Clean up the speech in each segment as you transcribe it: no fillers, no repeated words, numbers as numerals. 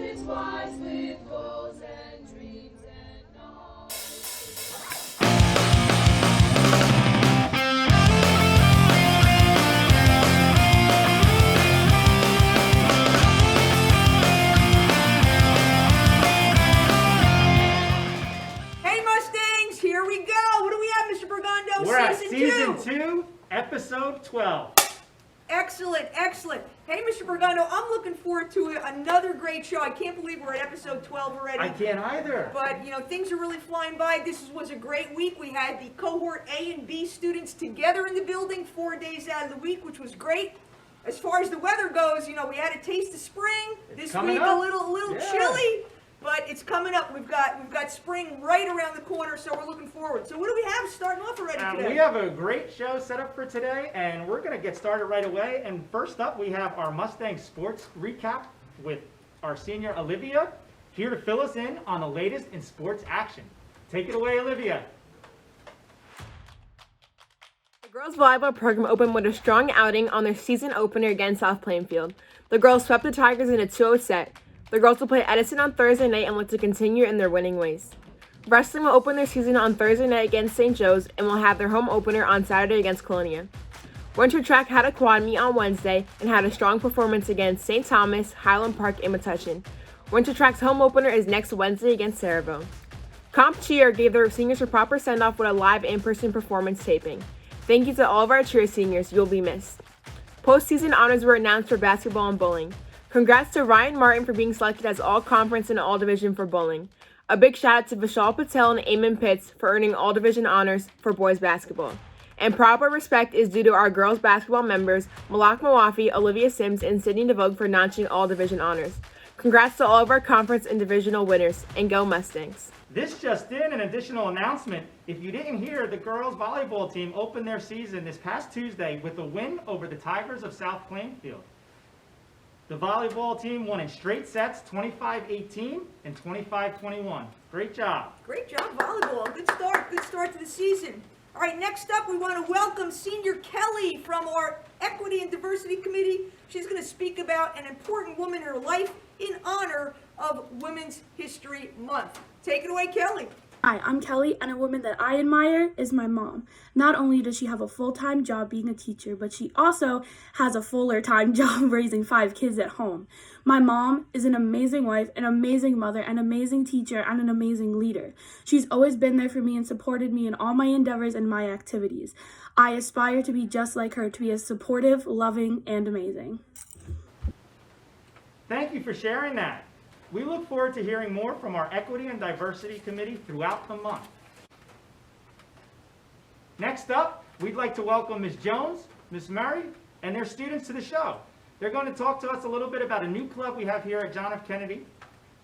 its wise with goals and dreams and all. Hey Mustangs, here we go. What do we have, Mr. Bergondo? We're at season 2, episode 12. Excellent, excellent. Hey, Mr. Bergondo, I'm looking forward to another great show. I can't believe we're at episode 12 already. I can't either. But, things are really flying by. This was a great week. We had the cohort A and B students together in the building 4 days out of the week, which was great. As far as the weather goes, we had a taste of spring. This week a little chilly, but it's coming up. We've got spring right around the corner, so we're looking forward. So what do we have starting off already today? We have a great show set up for today, and we're going to get started right away. And first up, we have our Mustang sports recap with our senior Olivia, here to fill us in on the latest in sports action. Take it away, Olivia. The girls' volleyball program opened with a strong outing on their season opener against South Plainfield. The girls swept the Tigers in a 2-0 set. The girls will play Edison on Thursday night and look to continue in their winning ways. Wrestling will open their season on Thursday night against St. Joe's and will have their home opener on Saturday against Colonia. Winter track had a quad meet on Wednesday and had a strong performance against St. Thomas, Highland Park, and Metuchen. Winter track's home opener is next Wednesday against Saraville. Comp Cheer gave their seniors a proper send-off with a live in-person performance taping. Thank you to all of our cheer seniors. You'll be missed. Postseason honors were announced for basketball and bowling. Congrats to Ryan Martin for being selected as All-Conference and All-Division for bowling. A big shout out to Vishal Patel and Eamon Pitts for earning All-Division honors for boys basketball. And proper respect is due to our girls basketball members, Malak Mawafi, Olivia Sims, and Sydney DeVogue for notching All-Division honors. Congrats to all of our conference and divisional winners, and go Mustangs. This just in, an additional announcement. If you didn't hear, the girls volleyball team opened their season this past Tuesday with a win over the Tigers of South Plainfield. The volleyball team won in straight sets, 25-18 and 25-21. Great job. Great job, volleyball. Good start to the season. All right, next up, we want to welcome Senior Kelly from our Equity and Diversity Committee. She's going to speak about an important woman in her life in honor of Women's History Month. Take it away, Kelly. Hi, I'm Kelly, and a woman that I admire is my mom. Not only does she have a full-time job being a teacher, but she also has a fuller-time job raising 5 kids at home. My mom is an amazing wife, an amazing mother, an amazing teacher, and an amazing leader. She's always been there for me and supported me in all my endeavors and my activities. I aspire to be just like her, to be as supportive, loving, and amazing. Thank you for sharing that. We look forward to hearing more from our Equity and Diversity Committee throughout the month. Next up, we'd like to welcome Ms. Jones, Ms. Murray, and their students to the show. They're going to talk to us a little bit about a new club we have here at John F. Kennedy.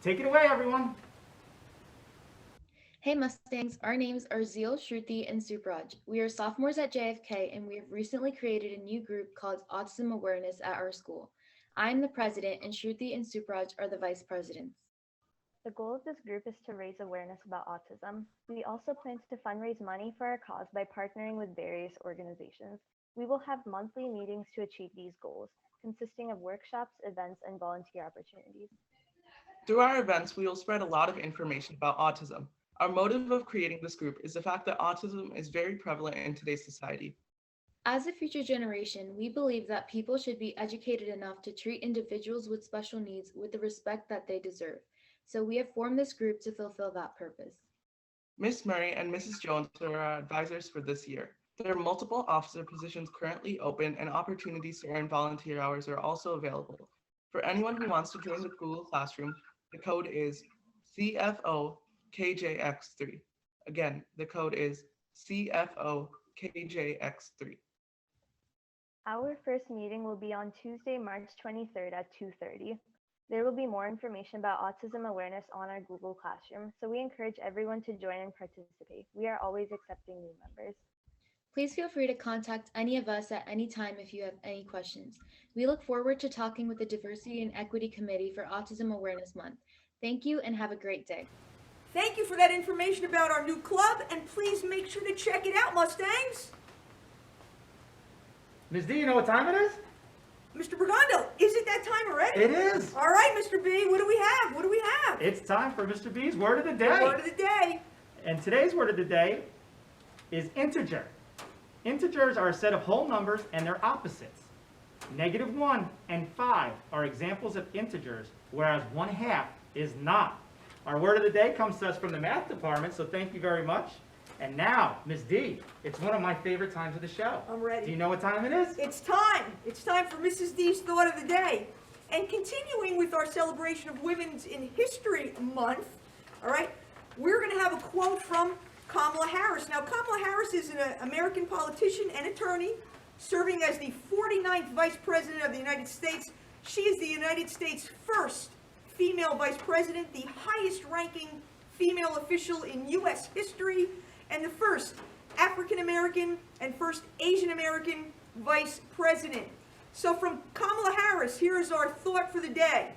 Take it away, everyone. Hey Mustangs, our names are Zeal, Shruti, and Supraj. We are sophomores at JFK, and we have recently created a new group called Autism Awareness at our school. I'm the president, and Shruti and Supraj are the vice presidents. The goal of this group is to raise awareness about autism. We also plan to fundraise money for our cause by partnering with various organizations. We will have monthly meetings to achieve these goals, consisting of workshops, events, and volunteer opportunities. Through our events, we will spread a lot of information about autism. Our motive of creating this group is the fact that autism is very prevalent in today's society. As a future generation, we believe that people should be educated enough to treat individuals with special needs with the respect that they deserve. So we have formed this group to fulfill that purpose. Ms. Murray and Mrs. Jones are our advisors for this year. There are multiple officer positions currently open, and opportunities to earn volunteer hours are also available. For anyone who wants to join the Google Classroom, the code is CFOKJX3. Again, the code is CFOKJX3. Our first meeting will be on Tuesday, March 23rd at 2:30. There will be more information about autism awareness on our Google Classroom, so we encourage everyone to join and participate. We are always accepting new members. Please feel free to contact any of us at any time if you have any questions. We look forward to talking with the Diversity and Equity Committee for Autism Awareness Month. Thank you and have a great day. Thank you for that information about our new club, and please make sure to check it out, Mustangs. Ms. D, you know what time it is? Mr. Bergondo, is it that time already? It is. All right, Mr. B, what do we have? It's time for Mr. B's Word of the Day. Word of the day. And today's word of the day is integer. Integers are a set of whole numbers and their opposites. -1 and 5 are examples of integers, whereas 1/2 is not. Our word of the day comes to us from the math department, so thank you very much. And now, Ms. D, it's one of my favorite times of the show. I'm ready. Do you know what time it is? It's time. It's time for Mrs. D's Thought of the Day. And continuing with our celebration of Women's in History Month, all right, we're going to have a quote from Kamala Harris. Now, Kamala Harris is an American politician and attorney serving as the 49th Vice President of the United States. She is the United States' first female Vice President, the highest-ranking female official in U.S. history, and the first African American and first Asian American Vice President. So from Kamala Harris, here is our thought for the day.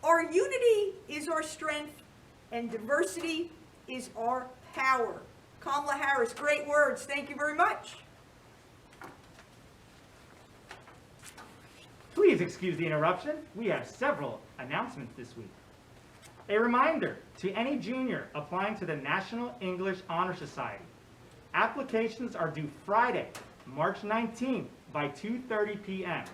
Our unity is our strength, and diversity is our power. Kamala Harris, great words. Thank you very much. Please excuse the interruption. We have several announcements this week. A reminder to any junior applying to the National English Honor Society. Applications are due Friday, March 19th by 2:30 p.m.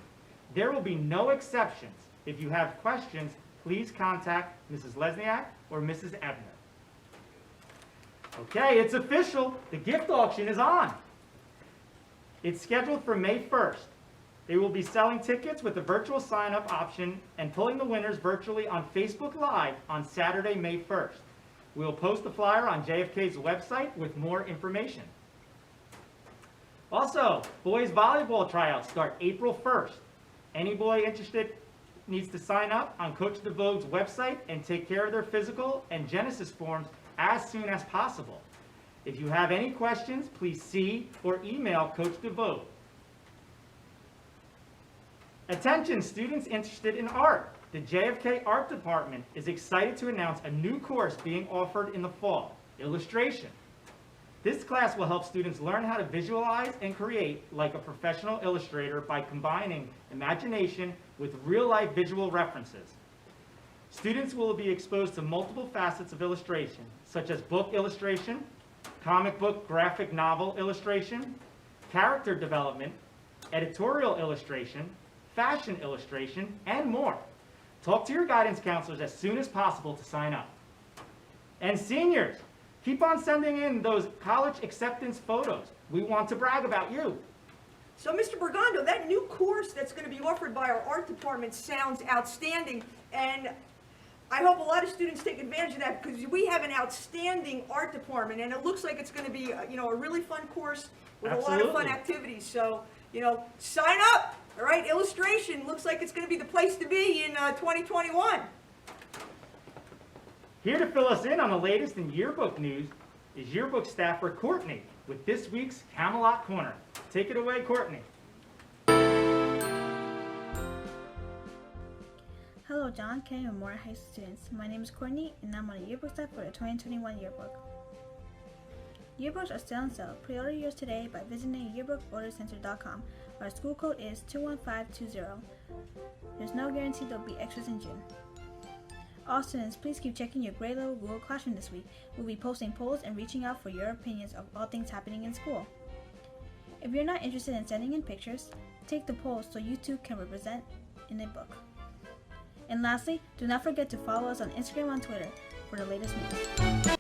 There will be no exceptions. If you have questions, please contact Mrs. Lesniak or Mrs. Ebner. Okay, it's official. The gift auction is on. It's scheduled for May 1st. They will be selling tickets with a virtual sign-up option and pulling the winners virtually on Facebook Live on Saturday, May 1st. We'll post the flyer on JFK's website with more information. Also, boys volleyball tryouts start April 1st. Any boy interested needs to sign up on Coach DeVoe's website and take care of their physical and Genesis forms as soon as possible. If you have any questions, please see or email Coach DeVoe. Attention students interested in art. The JFK Art Department is excited to announce a new course being offered in the fall, illustration. This class will help students learn how to visualize and create like a professional illustrator by combining imagination with real-life visual references. Students will be exposed to multiple facets of illustration, such as book illustration, comic book graphic novel illustration, character development, editorial illustration, fashion illustration, and more. Talk to your guidance counselors as soon as possible to sign up. And seniors, keep on sending in those college acceptance photos. We want to brag about you. So, Mr. Bergando, that new course that's going to be offered by our art department sounds outstanding, and I hope a lot of students take advantage of that because we have an outstanding art department, and it looks like it's going to be, a really fun course with a lot of fun activities. So, sign up. All right, illustration looks like it's going to be the place to be in 2021. Here to fill us in on the latest in yearbook news is yearbook staffer Courtney with this week's Camelot Corner. Take it away, Courtney. Hello, John, Kenny, and Memorial High School students. My name is Courtney, and I'm on the yearbook staff for the 2021 yearbook. Yearbooks are still on sale. Pre-order yours today by visiting yearbookordercenter.com. Our school code is 21520. There's no guarantee there'll be extras in June. All students, please keep checking your grade level Google Classroom this week. We'll be posting polls and reaching out for your opinions of all things happening in school. If you're not interested in sending in pictures, take the polls so you too can represent in a book. And lastly, do not forget to follow us on Instagram and Twitter for the latest news.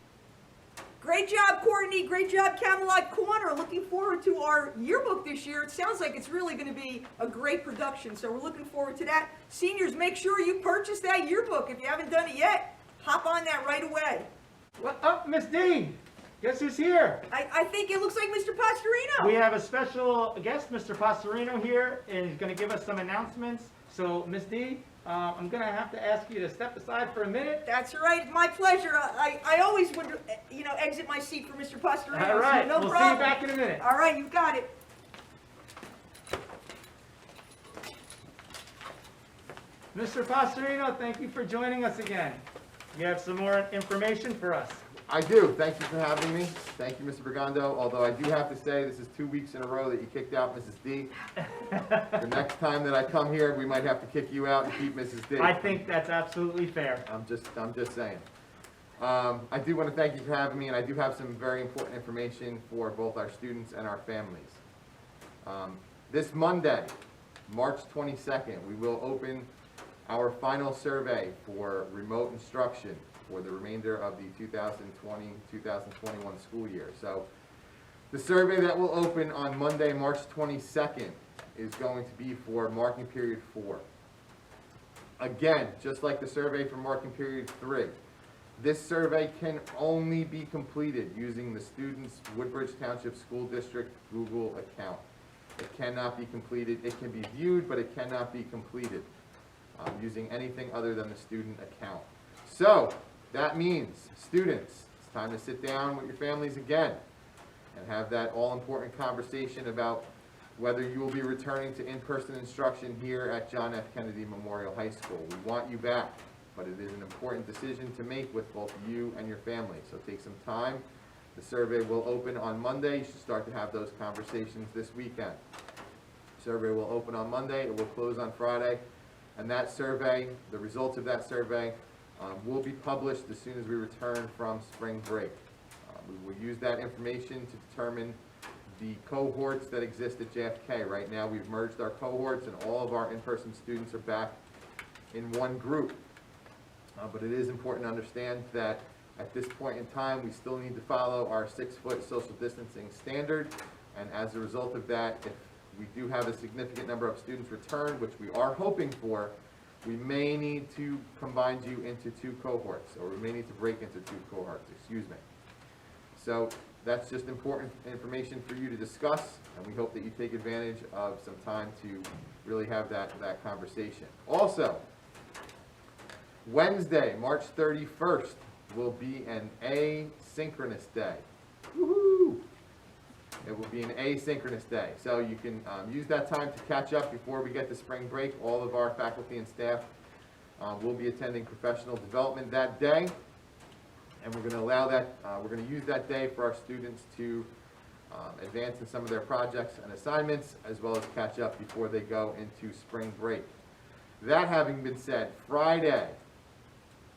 Great job, Courtney. Great job, Camelot Corner. Looking forward to our yearbook this year. It sounds like it's really going to be a great production, so we're looking forward to that. Seniors, make sure you purchase that yearbook. If you haven't done it yet, hop on that right away. What up, Miss D? Guess who's here? I think it looks like Mr. Pastorino. We have a special guest, Mr. Pastorino, here, and he's going to give us some announcements. So, Miss D, I'm going to have to ask you to step aside for a minute. That's right. It's my pleasure. I always would, exit my seat for Mr. Pastorino. All right. So no we'll problem. see you back in a minute. All right. You've got it. Mr. Pastorino, thank you for joining us again. You have some more information for us. I do. Thank you for having me. Thank you, Mr. Bergondo. Although I do have to say, this is 2 weeks in a row that you kicked out Mrs. D. The next time that I come here, we might have to kick you out and keep Mrs. D. I think that's absolutely fair. I'm just saying. I do want to thank you for having me, and I do have some very important information for both our students and our families. This Monday, March 22nd, we will open our final survey for remote instruction for the remainder of the 2020-2021 school year. So the survey that will open on Monday, March 22nd is going to be for marking period 4. Again, just like the survey for marking period 3, this survey can only be completed using the student's Woodbridge Township School District Google account. It cannot be completed. It can be viewed, but it cannot be completed using anything other than the student account. So that means, students, it's time to sit down with your families again and have that all-important conversation about whether you will be returning to in-person instruction here at John F. Kennedy Memorial High School. We want you back, but it is an important decision to make with both you and your family. So take some time. The survey will open on Monday. You should start to have those conversations this weekend. The survey will open on Monday. It will close on Friday. And that survey, the results of that survey, will be published as soon as we return from spring break. We will use that information to determine the cohorts that exist at JFK. Right now, we've merged our cohorts, and all of our in-person students are back in one group. But it is important to understand that at this point in time, we still need to follow our 6-foot social distancing standard. And as a result of that, if we do have a significant number of students return, which we are hoping for, we may need to combine you into 2 cohorts, or we may need to break into 2 cohorts, excuse me. So that's just important information for you to discuss, and we hope that you take advantage of some time to really have that conversation. Also, Wednesday, March 31st, will be an asynchronous day. Woohoo! It will be an asynchronous day. So you can use that time to catch up before we get to spring break. All of our faculty and staff will be attending professional development that day. And we're going to allow that, we're going to use that day for our students to advance in some of their projects and assignments, as well as catch up before they go into spring break. That having been said, Friday,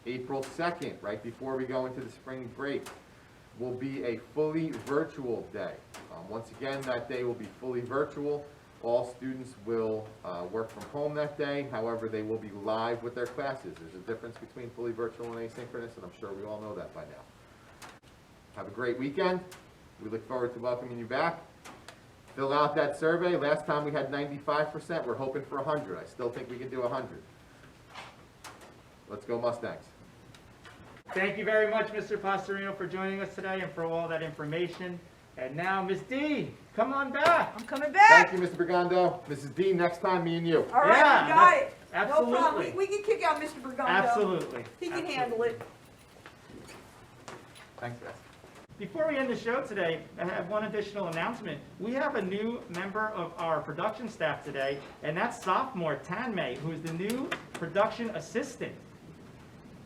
April 2nd, right before we go into the spring break, will be a fully virtual day. Once again, that day will be fully virtual. All students will work from home that day. However, they will be live with their classes. There's a difference between fully virtual and asynchronous, and I'm sure we all know that by now. Have a great weekend. We look forward to welcoming you back. Fill out that survey. Last time we had 95%. We're hoping for 100. I still think we can do 100. Let's go Mustangs. Thank you very much, Mr. Pastorino, for joining us today and for all that information. And now, Ms. D, come on back. I'm coming back. Thank you, Mr. Bergondo. Mrs. D, next time, me and you. All right, Yeah, you got it. absolutely. No problem. We can kick out Mr. Bergondo. Absolutely. He can Absolutely. handle it. Thanks, guys. Before we end the show today, I have one additional announcement. We have a new member of our production staff today, and that's sophomore Tanmay, who is the new production assistant.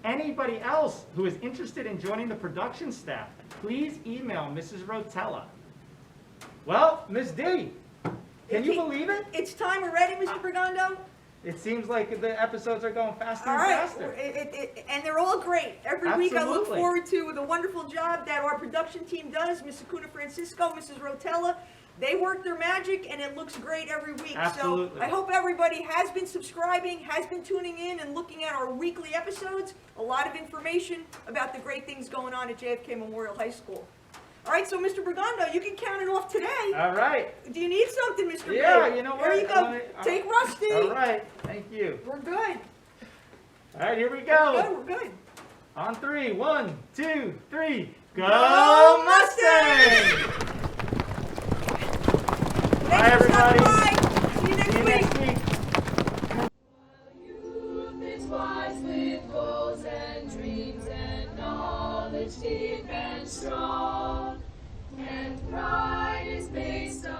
Anybody else who is interested in joining the production staff, please email Mrs. Rotella. Well, Ms. D, can you believe it? It's time already, Mr. Bergondo? It seems like the episodes are going faster All and right, faster. and they're all great. Every week I look Absolutely. forward to the wonderful job that our production team does, Ms. Acuna Francisco, Mrs. Rotella. They work their magic, and it looks great every week. Absolutely. So I hope everybody has been subscribing, has been tuning in and looking at our weekly episodes. A lot of information about the great things going on at JFK Memorial High School. All right, so Mr. Bergondo, you can count it off today. All right. Do you need something, Mr. Yeah, Big? you know There what? you go. Take Rusty. All right. Thank you. We're good. All right, here we go. We're good. On 3, 1, 2, 3. Go, Go Mustangs! Bye, everybody. See you next week. Youth is wise with goals and dreams and knowledge deep and strong, and pride is based on